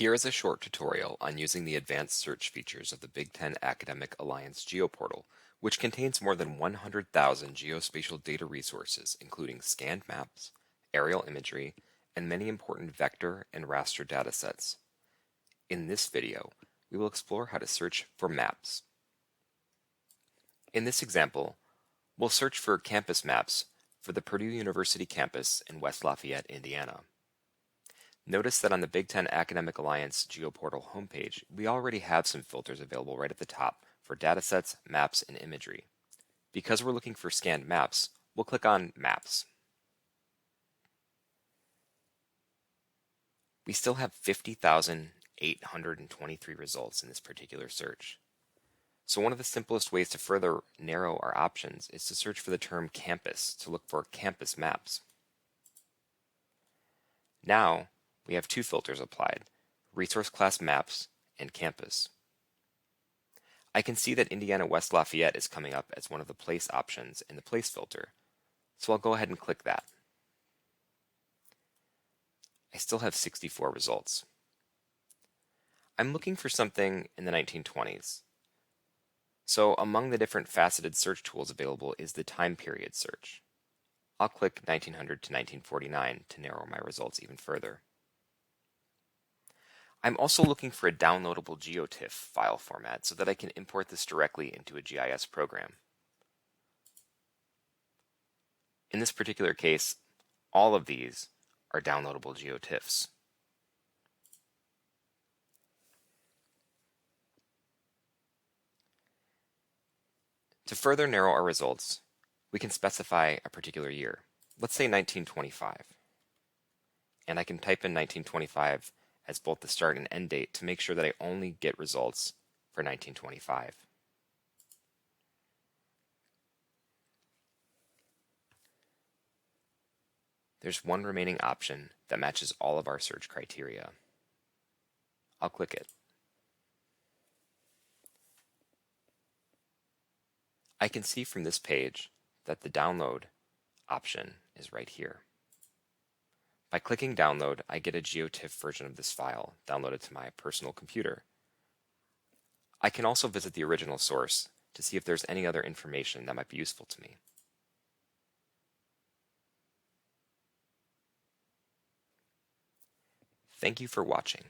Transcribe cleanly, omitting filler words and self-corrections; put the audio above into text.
Here is a short tutorial on using the advanced search features of the Big Ten Academic Alliance Geoportal, which contains more than 100,000 geospatial data resources, including scanned maps, aerial imagery, and many important vector and raster datasets. In this video, we will explore how to search for maps. In this example, we'll search for campus maps for the Purdue University campus in West Lafayette, Indiana. Notice that on the Big Ten Academic Alliance Geoportal homepage, we already have some filters available right at the top for datasets, maps, and imagery. Because we're looking for scanned maps, we'll click on Maps. We still have 50,823 results in this particular search. So one of the simplest ways to further narrow our options is to search for the term campus to look for campus maps. Now, we have two filters applied, Resource Class Maps and Campus. I can see that Indiana West Lafayette is coming up as one of the place options in the place filter, so I'll go ahead and click that. I still have 64 results. I'm looking for something in the 1920s. So among the different faceted search tools available is the time period search. I'll click 1900 to 1949 to narrow my results even further. I'm also looking for a downloadable GeoTIFF file format so that I can import this directly into a GIS program. In this particular case, all of these are downloadable GeoTIFFs. To further narrow our results, we can specify a particular year. Let's say 1925. And I can type in 1925 as both the start and end date to make sure that I only get results for 1925. There's one remaining option that matches all of our search criteria. I'll click it. I can see from this page that the download option is right here. By clicking download, I get a GeoTIFF version of this file downloaded to my personal computer. I can also visit the original source to see if there's any other information that might be useful to me. Thank you for watching.